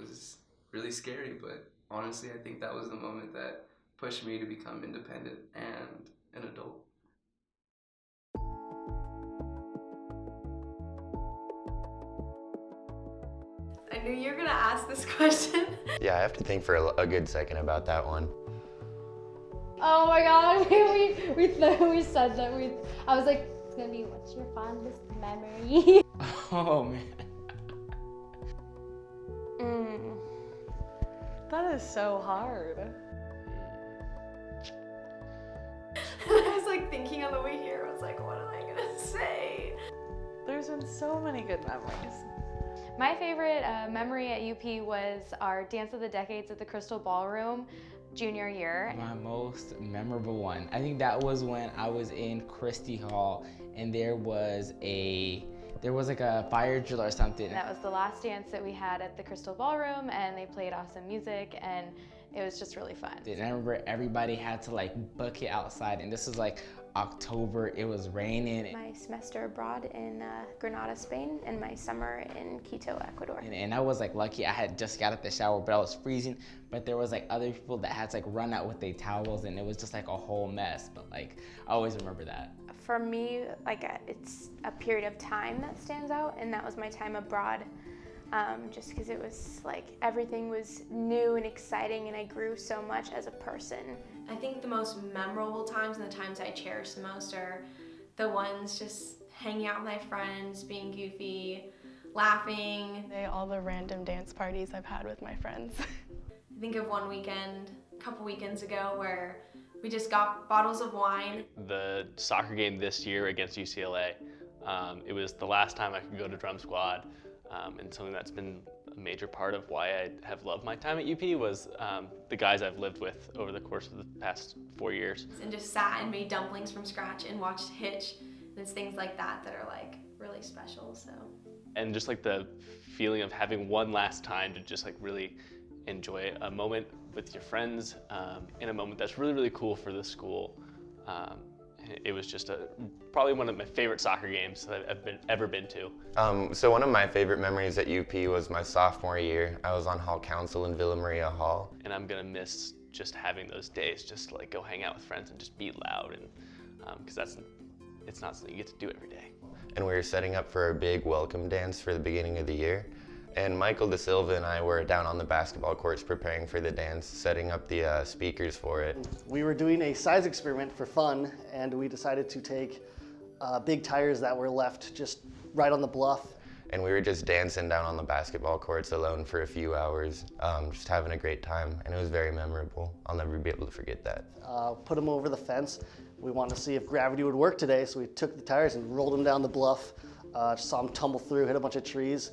was really scary, but honestly, I think that was the moment that pushed me to become independent and an adult. I knew you were gonna ask this question. Yeah, I have to think for a good second about that one. Oh my god, we said that. I was like, it's gonna be, what's your fondest memory? Oh man. That is so hard. I was like thinking on the way here, I was like, what am I gonna say? There's been so many good memories. My favorite memory at UP was our Dance of the Decades at the Crystal Ballroom junior year. My most memorable one, I think that was when I was in Christie Hall and there was like a fire drill or something. That was the last dance that we had at the Crystal Ballroom, and they played awesome music, and it was just really fun. And I remember everybody had to like bucket outside, and this was like October, it was raining. My semester abroad in Granada, Spain, and my summer in Quito, Ecuador. And I was like lucky, I had just got out the shower, but I was freezing. But there was like other people that had to like run out with their towels, and it was just like a whole mess. But like, I always remember that. For me, it's a period of time that stands out, and that was my time abroad. Just because it was like everything was new and exciting, and I grew so much as a person. I think the most memorable times and the times I cherish the most are the ones just hanging out with my friends, being goofy, laughing. All the random dance parties I've had with my friends. I think of one weekend, a couple weekends ago, where we just got bottles of wine. The soccer game this year against UCLA, it was the last time I could go to drum squad, and something that's been a major part of why I have loved my time at UP was the guys I've lived with over the course of the past 4 years. And just sat and made dumplings from scratch and watched Hitch. And it's things like that that are like really special, so. And just like the feeling of having one last time to just like really enjoy a moment with your friends in a moment that's really, really cool for the school. It was just probably one of my favorite soccer games that I've ever been to. So one of my favorite memories at UP was my sophomore year. I was on Hall Council in Villa Maria Hall. And I'm gonna miss just having those days, just to like go hang out with friends and just be loud, and because it's not something you get to do every day. And we were setting up for a big welcome dance for the beginning of the year. And Michael De Silva and I were down on the basketball courts preparing for the dance, setting up the speakers for it. We were doing a size experiment for fun, and we decided to take big tires that were left just right on the bluff. And we were just dancing down on the basketball courts alone for a few hours, just having a great time, and it was very memorable. I'll never be able to forget that. Put them over the fence. We wanted to see if gravity would work today, so we took the tires and rolled them down the bluff. Just saw them tumble through, hit a bunch of trees.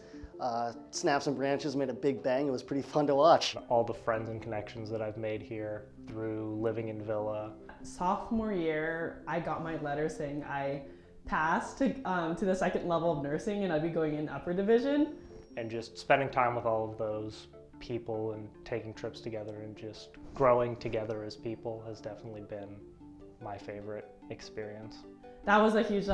Snapped some branches, made a big bang. It was pretty fun to watch. All the friends and connections that I've made here through living in Villa. Sophomore year, I got my letter saying I passed to the second level of nursing and I'd be going in upper division. And just spending time with all of those people and taking trips together and just growing together as people has definitely been my favorite experience. That was a huge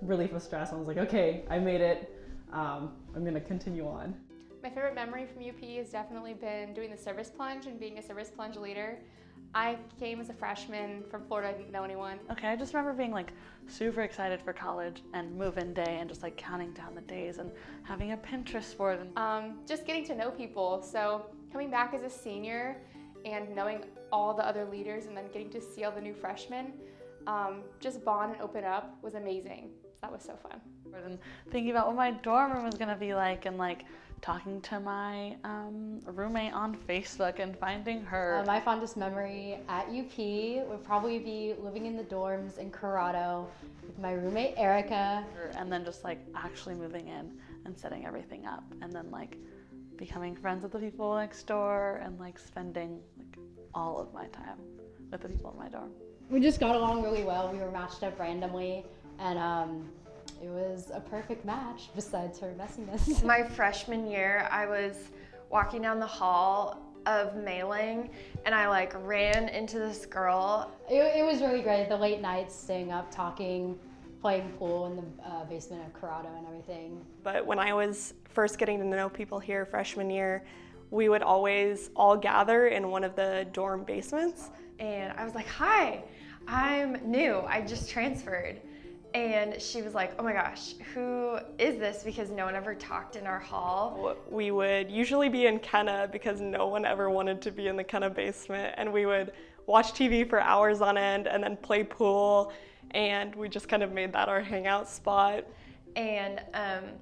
relief of stress. I was like, okay, I made it. I'm gonna continue on. My favorite memory from UP has definitely been doing the service plunge and being a service plunge leader. I came as a freshman from Florida, I didn't know anyone. Okay, I just remember being like super excited for college and move-in day and just like counting down the days and having a Pinterest board. Just getting to know people. So coming back as a senior and knowing all the other leaders and then getting to see all the new freshmen, just bond and open up was amazing. That was so fun. And thinking about what my dorm room was gonna be like, and like talking to my roommate on Facebook and finding her. My fondest memory at UP would probably be living in the dorms in Corrado with my roommate Erica. And then just like actually moving in and setting everything up, and then like becoming friends with the people next door and like spending like all of my time with the people in my dorm. We just got along really well. We were matched up randomly, and it was a perfect match besides her messiness. My freshman year, I was walking down the hall of mailing and I like ran into this girl. It was really great. The late nights, staying up, talking, playing pool in the basement of Corrado and everything. But when I was first getting to know people here freshman year, we would always all gather in one of the dorm basements. And I was like, hi, I'm new, I just transferred. And she was like, oh my gosh, who is this? Because no one ever talked in our hall. We would usually be in Kenna because no one ever wanted to be in the Kenna basement. And we would watch TV for hours on end and then play pool. And we just kind of made that our hangout spot. And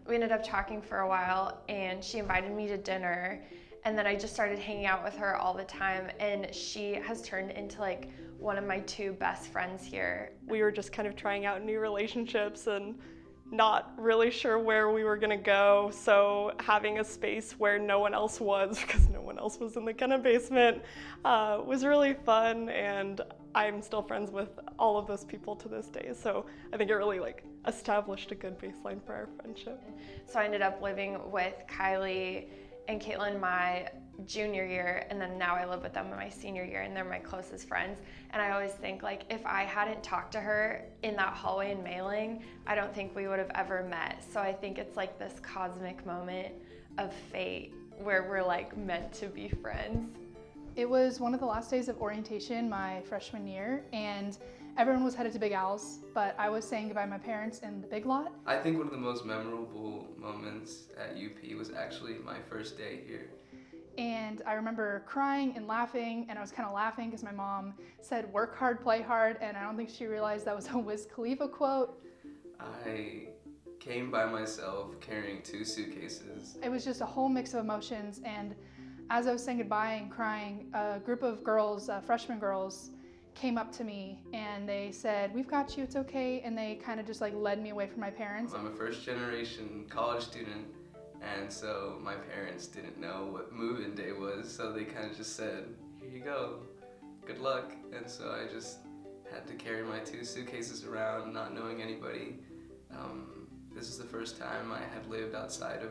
we ended up talking for a while, and she invited me to dinner. And then I just started hanging out with her all the time, and she has turned into like one of my 2 best friends here. We were just kind of trying out new relationships and not really sure where we were gonna go, so having a space where no one else was, because no one else was in the Kenna basement, was really fun, and I'm still friends with all of those people to this day, so I think it really like established a good baseline for our friendship. So I ended up living with Kylie and Caitlin my junior year, and then now I live with them in my senior year, and they're my closest friends. And I always think like if I hadn't talked to her in that hallway in Mailing, I don't think we would have ever met. So I think it's like this cosmic moment of fate where we're like meant to be friends. It was one of the last days of orientation my freshman year, and everyone was headed to Big Al's, but I was saying goodbye to my parents in the Big Lot. I think one of the most memorable moments at UP was actually my first day here. And I remember crying and laughing, and I was kind of laughing because my mom said, work hard, play hard, and I don't think she realized that was a Wiz Khalifa quote. I came by myself carrying 2 suitcases. It was just a whole mix of emotions, and as I was saying goodbye and crying, a group of girls, freshman girls, came up to me and they said, we've got you, it's okay, and they kind of just like led me away from my parents. I'm a first-generation college student, and so my parents didn't know what move-in day was, so they kind of just said, here you go, good luck. And so I just had to carry my 2 suitcases around, not knowing anybody. This is the first time I had lived outside of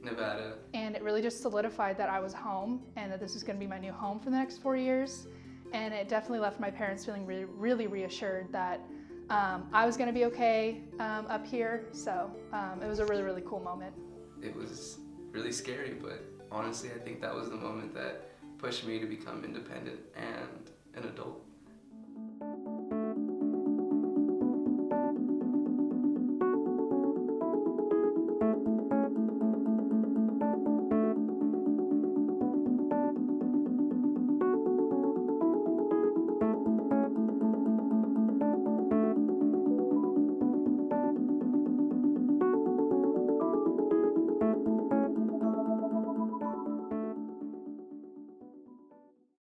Nevada. And it really just solidified that I was home and that this was going to be my new home for the next 4 years. And it definitely left my parents feeling really reassured that I was going to be okay up here. So it was a really cool moment. It was really scary, but honestly, I think that was the moment that pushed me to become independent and an adult.